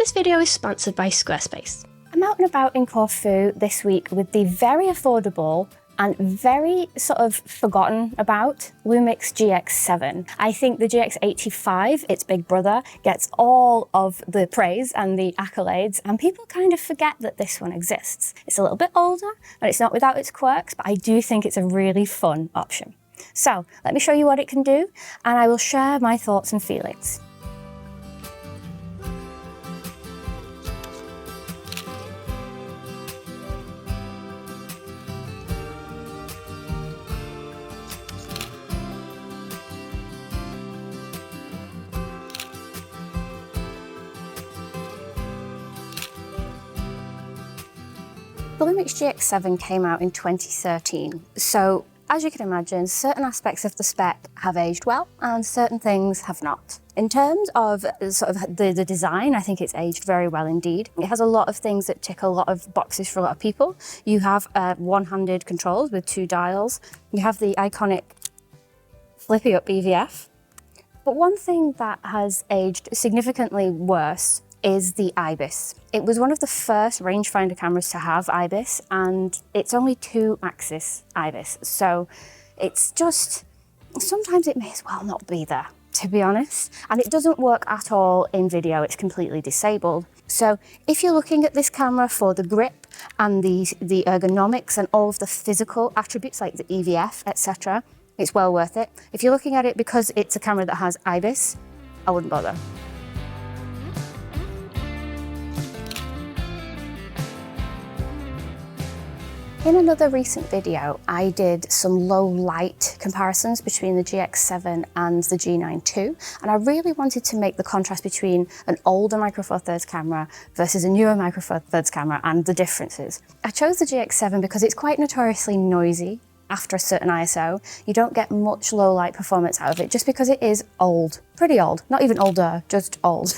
This video is sponsored by Squarespace. I'm out and about in Corfu this week with the very affordable and very sort of forgotten about Lumix GX7. I think the GX85, its big brother, gets all of the praise and the accolades, and people kind of forget that this one exists. It's a little bit older and it's not without its quirks, but I do think it's a really fun option. So let me show you what it can do, and I will share my thoughts and feelings. The Lumix GX7 came out in 2013, so as you can imagine, certain aspects of the spec have aged well and certain things have not. In terms of sort of the design, I think it's aged very well indeed. It has a lot of things that tick a lot of boxes for a lot of people. You have one-handed controls with 2 dials. You have the iconic flippy up EVF. But one thing that has aged significantly worse is the IBIS. It was one of the first rangefinder cameras to have IBIS, and it's only 2-axis IBIS. So it's just, sometimes it may as well not be there, to be honest. And it doesn't work at all in video, it's completely disabled. So if you're looking at this camera for the grip and the ergonomics and all of the physical attributes like the EVF, etc., it's well worth it. If you're looking at it because it's a camera that has IBIS, I wouldn't bother. In another recent video, I did some low light comparisons between the GX7 and the G9 II, and I really wanted to make the contrast between an older Micro Four Thirds camera versus a newer Micro Four Thirds camera and the differences. I chose the GX7 because it's quite notoriously noisy after a certain ISO. You don't get much low light performance out of it just because it is old, pretty old, not even older, just old.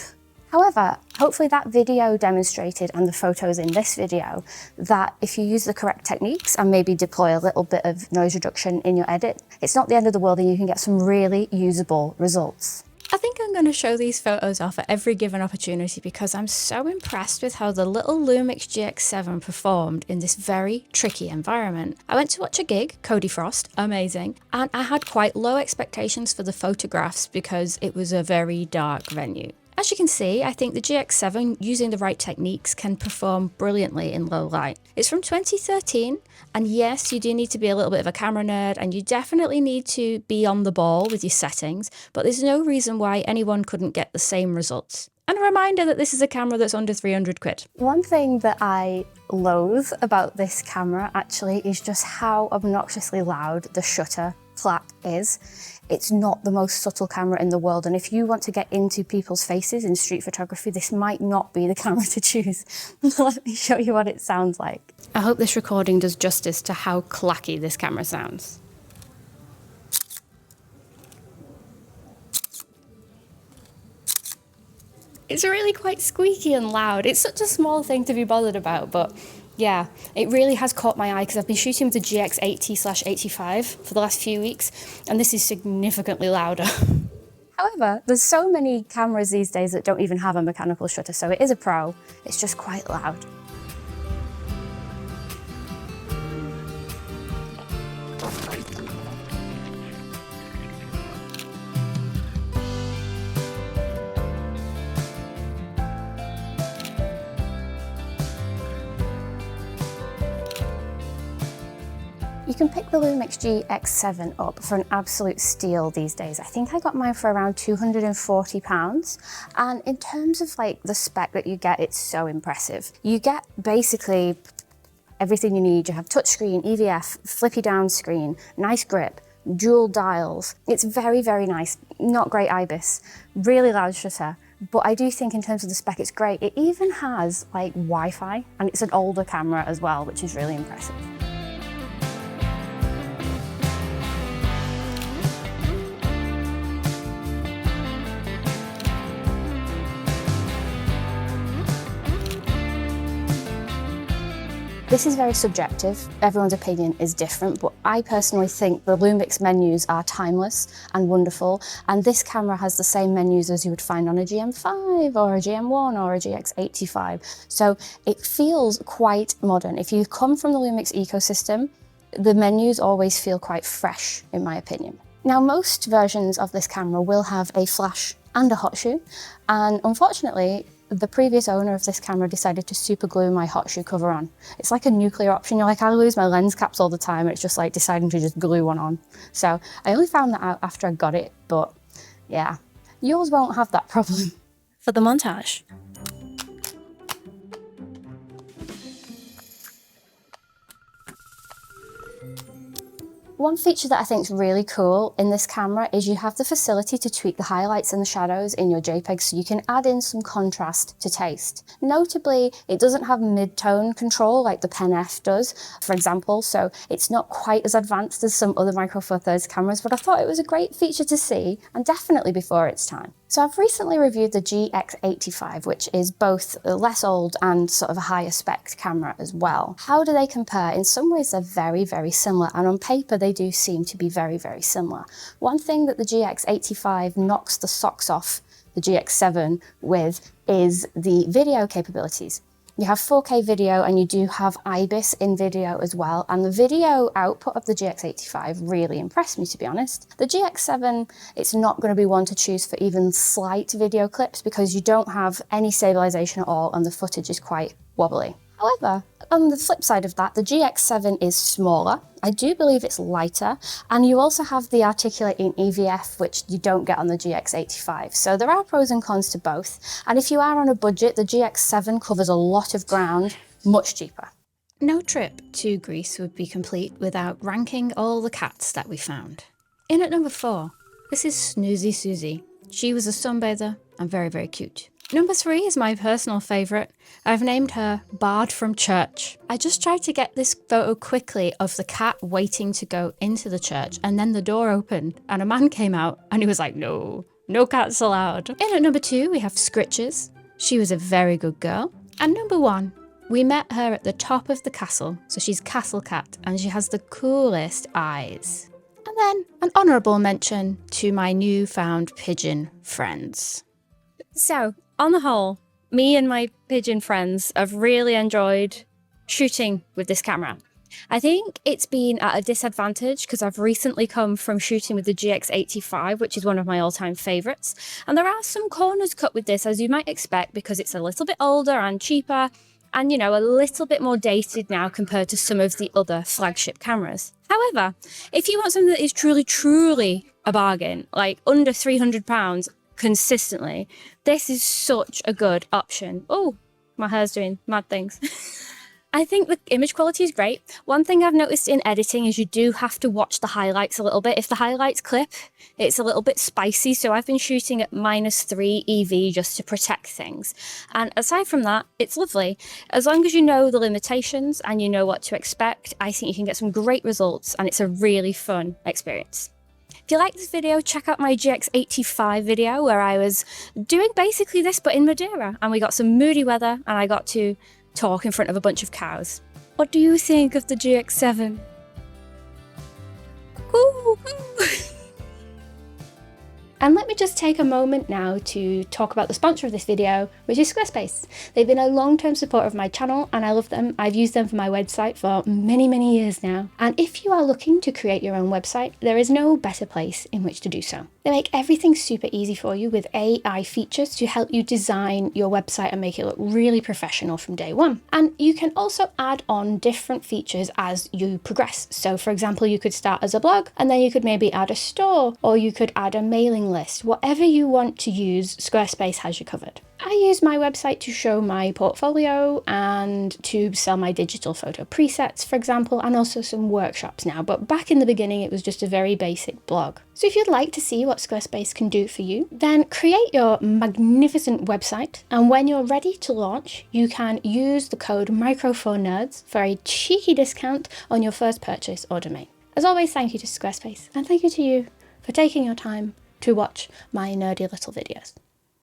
However, hopefully that video demonstrated, and the photos in this video, that if you use the correct techniques and maybe deploy a little bit of noise reduction in your edit, it's not the end of the world and you can get some really usable results. I think I'm going to show these photos off at every given opportunity because I'm so impressed with how the little Lumix GX7 performed in this very tricky environment. I went to watch a gig, Cody Frost, amazing, and I had quite low expectations for the photographs because it was a very dark venue. As you can see, I think the GX7, using the right techniques, can perform brilliantly in low light. It's from 2013, and yes, you do need to be a little bit of a camera nerd, and you definitely need to be on the ball with your settings, but there's no reason why anyone couldn't get the same results. And a reminder that this is a camera that's under 300 quid. One thing that I loathe about this camera actually is just how obnoxiously loud the shutter clap is. It's not the most subtle camera in the world, and if you want to get into people's faces in street photography, this might not be the camera to choose. Let me show you what it sounds like. I hope this recording does justice to how clacky this camera sounds. It's really quite squeaky and loud. It's such a small thing to be bothered about, but yeah, it really has caught my eye because I've been shooting with the GX80/85 for the last few weeks, and this is significantly louder. However, there's so many cameras these days that don't even have a mechanical shutter, so it is a pro. It's just quite loud. You can pick the Lumix GX7 up for an absolute steal these days. I think I got mine for around £240. And in terms of like the spec that you get, it's so impressive. You get basically everything you need. You have touchscreen, EVF, flippy down screen, nice grip, dual dials. It's very, very nice. Not great IBIS, really loud shutter. But I do think in terms of the spec, it's great. It even has like Wi-Fi, and it's an older camera as well, which is really impressive. This is very subjective. Everyone's opinion is different, but I personally think the Lumix menus are timeless and wonderful, and this camera has the same menus as you would find on a GM5 or a GM1 or a GX85. So it feels quite modern. If you come from the Lumix ecosystem, the menus always feel quite fresh, in my opinion. Now, most versions of this camera will have a flash and a hot shoe, and unfortunately, the previous owner of this camera decided to super glue my hot shoe cover on. It's like a nuclear option. You're like, I lose my lens caps all the time. It's just like deciding to just glue one on. So I only found that out after I got it, but yeah, yours won't have that problem. For the montage. One feature that I think is really cool in this camera is you have the facility to tweak the highlights and the shadows in your JPEG, so you can add in some contrast to taste. Notably, it doesn't have mid-tone control like the Pen F does, for example, so it's not quite as advanced as some other Micro Four Thirds cameras, but I thought it was a great feature to see, and definitely before its time. So I've recently reviewed the GX85, which is both less old and sort of a higher spec camera as well. How do they compare? In some ways they're very, very similar, and on paper they do seem to be very, very similar. One thing that the GX85 knocks the socks off the GX7 with is the video capabilities. You have 4K video and you do have IBIS in video as well, and the video output of the GX85 really impressed me, to be honest. The GX7, it's not going to be one to choose for even slight video clips because you don't have any stabilization at all and the footage is quite wobbly. However, on the flip side of that, the GX7 is smaller. I do believe it's lighter, and you also have the articulating EVF, which you don't get on the GX85. So there are pros and cons to both. And if you are on a budget, the GX7 covers a lot of ground, much cheaper. No trip to Greece would be complete without ranking all the cats that we found. In at number 4, this is Snoozy Susie. She was a sunbather and very, very cute. Number 3 is my personal favourite. I've named her Bard from Church. I just tried to get this photo quickly of the cat waiting to go into the church, and then the door opened and a man came out and he was like, no cats allowed. In at number 2, we have Scritches. She was a very good girl. And number 1, we met her at the top of the castle. So she's Castle Cat and she has the coolest eyes. And then an honourable mention to my newfound pigeon friends. So, on the whole, me and my pigeon friends have really enjoyed shooting with this camera. I think it's been at a disadvantage because I've recently come from shooting with the GX85, which is one of my all-time favourites. And there are some corners cut with this, as you might expect, because it's a little bit older and cheaper and, you know, a little bit more dated now compared to some of the other flagship cameras. However, if you want something that is truly, truly a bargain, like under £300, consistently, this is such a good option. Oh, my hair's doing mad things. I think the image quality is great. One thing I've noticed in editing is you do have to watch the highlights a little bit. If the highlights clip, it's a little bit spicy, so I've been shooting at -3 EV just to protect things. And aside from that, it's lovely. As long as you know the limitations and you know what to expect, I think you can get some great results, and it's a really fun experience. If you like this video, check out my GX85 video where I was doing basically this but in Madeira, and we got some moody weather and I got to talk in front of a bunch of cows. What do you think of the GX7? And let me just take a moment now to talk about the sponsor of this video, which is Squarespace. They've been a long-term supporter of my channel and I love them. I've used them for my website for many, many years now. And if you are looking to create your own website, there is no better place in which to do so. They make everything super easy for you with AI features to help you design your website and make it look really professional from day one. And you can also add on different features as you progress. So for example, you could start as a blog and then you could maybe add a store, or you could add a mailing list. Whatever you want to use, Squarespace has you covered. I use my website to show my portfolio and to sell my digital photo presets, for example, and also some workshops now, but back in the beginning it was just a very basic blog. So if you'd like to see what Squarespace can do for you, then create your magnificent website, and when you're ready to launch, you can use the code Micro4Nerds for a cheeky discount on your first purchase or domain. As always, thank you to Squarespace, and thank you to you for taking your time to watch my nerdy little videos.